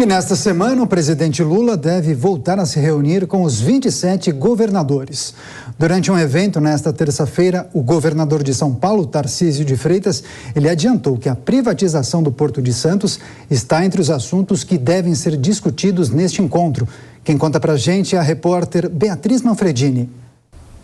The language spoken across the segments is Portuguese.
E nesta semana, o presidente Lula deve voltar a se reunir com os 27 governadores. Durante um evento nesta terça-feira, o governador de São Paulo, Tarcísio de Freitas, ele adiantou que a privatização do Porto de Santos está entre os assuntos que devem ser discutidos neste encontro. Quem conta pra gente é a repórter Beatriz Manfredini.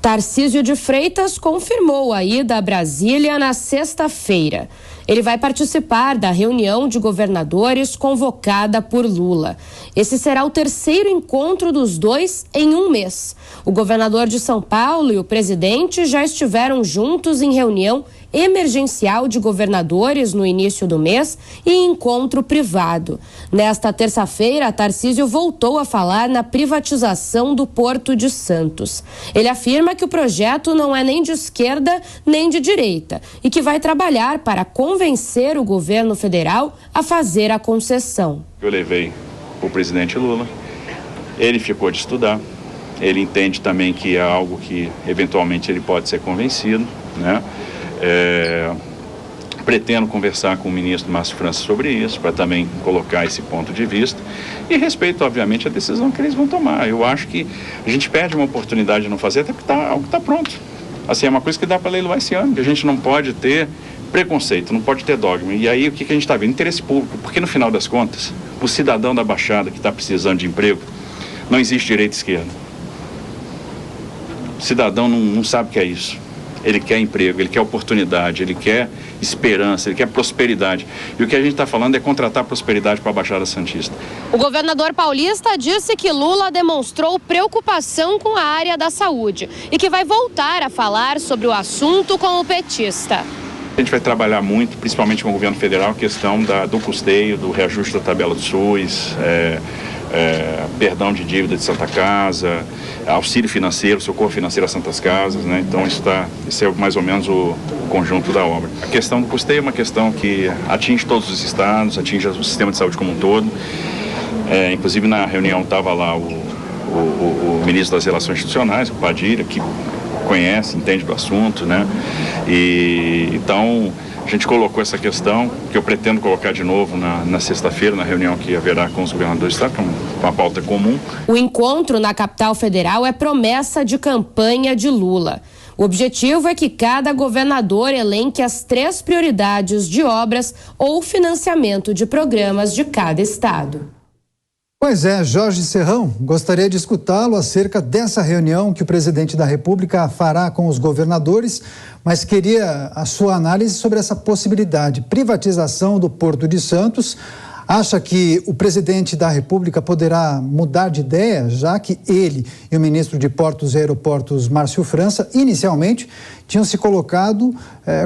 Tarcísio de Freitas confirmou a ida a Brasília na sexta-feira. Ele vai participar da reunião de governadores convocada por Lula. Esse será o terceiro encontro dos dois em um mês. O governador de São Paulo e o presidente já estiveram juntos em reunião emergencial de governadores no início do mês e encontro privado. Nesta terça-feira, Tarcísio voltou a falar na privatização do Porto de Santos. Ele afirma que o projeto não é nem de esquerda nem de direita e que vai trabalhar para convencer o governo federal a fazer a concessão. Eu levei o presidente Lula, ele ficou de estudar, ele entende também que é algo que eventualmente ele pode ser convencido, né? Pretendo conversar com o ministro Márcio França sobre isso, para também colocar esse ponto de vista e respeito, obviamente, a decisão que eles vão tomar. Eu acho que a gente perde uma oportunidade de não fazer, até porque algo está pronto. Assim, é uma coisa que dá para leiloar esse ano, que a gente não pode ter preconceito, não pode ter dogma. E aí o que a gente está vendo? Interesse público, porque no final das contas, o cidadão da Baixada que está precisando de emprego, não existe direita e esquerda. O cidadão não sabe o que é isso. Ele quer emprego, ele quer oportunidade, ele quer esperança, ele quer prosperidade. E o que a gente está falando é contratar prosperidade para a Baixada Santista. O governador paulista disse que Lula demonstrou preocupação com a área da saúde e que vai voltar a falar sobre o assunto com o petista. A gente vai trabalhar muito, principalmente com o governo federal, a questão do custeio, do reajuste da tabela do SUS, perdão de dívida de Santa Casa, auxílio financeiro, socorro financeiro às Santas Casas, né? Então isso é mais ou menos o conjunto da obra. A questão do custeio é uma questão que atinge todos os estados, atinge o sistema de saúde como um todo. Inclusive na reunião estava lá o ministro das Relações Institucionais, o Padilha, que conhece, entende do assunto, né? E então a gente colocou essa questão, que eu pretendo colocar de novo na sexta-feira, na reunião que haverá com os governadores do estado, com uma pauta comum. O encontro na capital federal é promessa de campanha de Lula. O objetivo é que cada governador elenque as 3 prioridades de obras ou financiamento de programas de cada estado. Pois é, Jorge Serrão, gostaria de escutá-lo acerca dessa reunião que o presidente da República fará com os governadores, mas queria a sua análise sobre essa possibilidade. Privatização do Porto de Santos. Acha que o presidente da República poderá mudar de ideia, já que ele e o ministro de Portos e Aeroportos, Márcio França, inicialmente tinham se colocado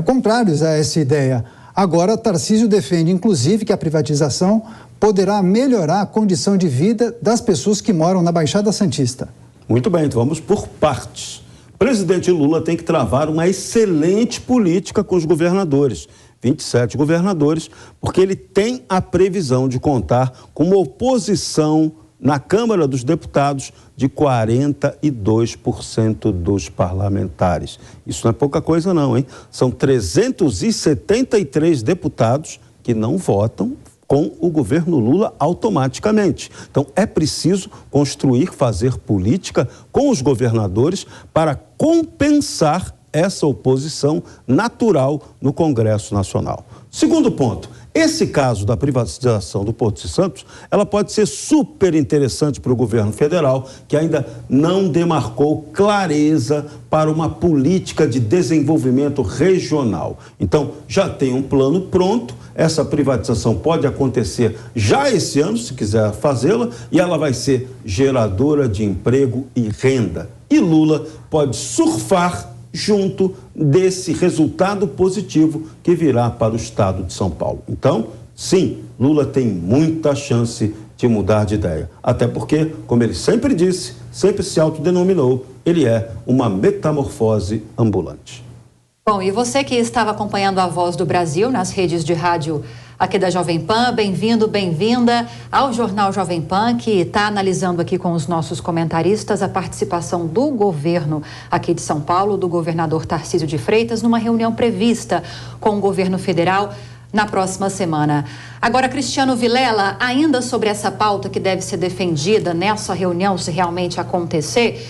contrários a essa ideia. Agora, Tarcísio defende, inclusive, que a privatização poderá melhorar a condição de vida das pessoas que moram na Baixada Santista. Muito bem, então vamos por partes. O presidente Lula tem que travar uma excelente política com os governadores, 27 governadores, porque ele tem a previsão de contar com uma oposição na Câmara dos Deputados de 42% dos parlamentares. Isso não é pouca coisa não, hein? São 373 deputados que não votam com o governo Lula automaticamente. Então, é preciso construir, fazer política com os governadores para compensar essa oposição natural no Congresso Nacional. Segundo ponto, esse caso da privatização do Porto de Santos, ela pode ser super interessante para o governo federal, que ainda não demarcou clareza para uma política de desenvolvimento regional. Então, já tem um plano pronto, essa privatização pode acontecer já esse ano, se quiser fazê-la, e ela vai ser geradora de emprego e renda. E Lula pode surfar junto desse resultado positivo que virá para o estado de São Paulo. Então, sim, Lula tem muita chance de mudar de ideia. Até porque, como ele sempre disse, sempre se autodenominou, ele é uma metamorfose ambulante. Bom, e você que estava acompanhando a Voz do Brasil nas redes de rádio aqui da Jovem Pan, bem-vindo, bem-vinda ao Jornal Jovem Pan, que está analisando aqui com os nossos comentaristas a participação do governo aqui de São Paulo, do governador Tarcísio de Freitas, numa reunião prevista com o governo federal na próxima semana. Agora, Cristiano Vilela, ainda sobre essa pauta que deve ser defendida nessa reunião, se realmente acontecer,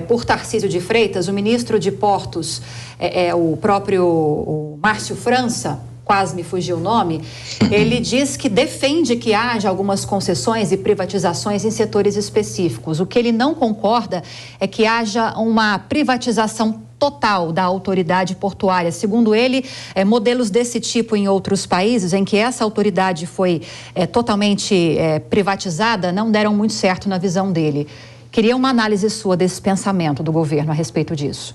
por Tarcísio de Freitas, o ministro de Portos, o Márcio França, quase me fugiu o nome, ele diz que defende que haja algumas concessões e privatizações em setores específicos. O que ele não concorda é que haja uma privatização total da autoridade portuária. Segundo ele, modelos desse tipo em outros países, em que essa autoridade foi totalmente privatizada, não deram muito certo na visão dele. Queria uma análise sua desse pensamento do governo a respeito disso.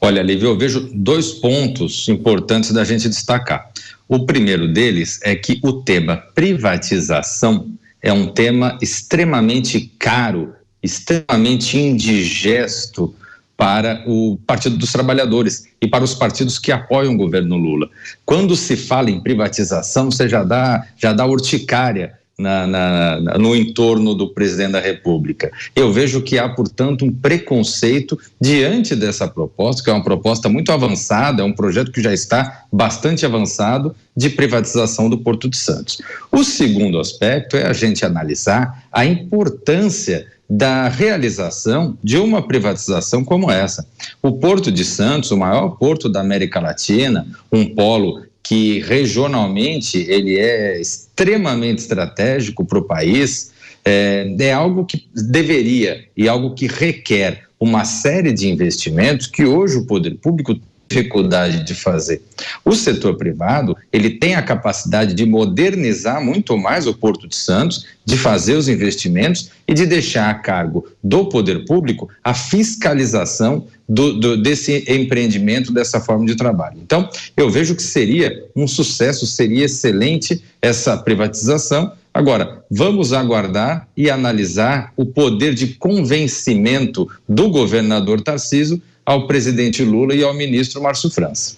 Olha, Lívia, eu vejo 2 pontos importantes da gente destacar. O primeiro deles é que o tema privatização é um tema extremamente caro, extremamente indigesto para o Partido dos Trabalhadores e para os partidos que apoiam o governo Lula. Quando se fala em privatização, você já dá urticária no entorno do presidente da República. Eu vejo que há, portanto, um preconceito diante dessa proposta, que é uma proposta muito avançada, é um projeto que já está bastante avançado de privatização do Porto de Santos. O segundo aspecto é a gente analisar a importância da realização de uma privatização como essa. O Porto de Santos, o maior porto da América Latina, um polo que regionalmente ele é extremamente estratégico para o país, é algo que deveria e algo que requer uma série de investimentos que hoje o poder público tem dificuldade de fazer. O setor privado, ele tem a capacidade de modernizar muito mais o Porto de Santos, de fazer os investimentos e de deixar a cargo do poder público a fiscalização desse empreendimento, dessa forma de trabalho. Então, eu vejo que seria um sucesso, seria excelente essa privatização. Agora, vamos aguardar e analisar o poder de convencimento do governador Tarcísio ao presidente Lula e ao ministro Márcio França.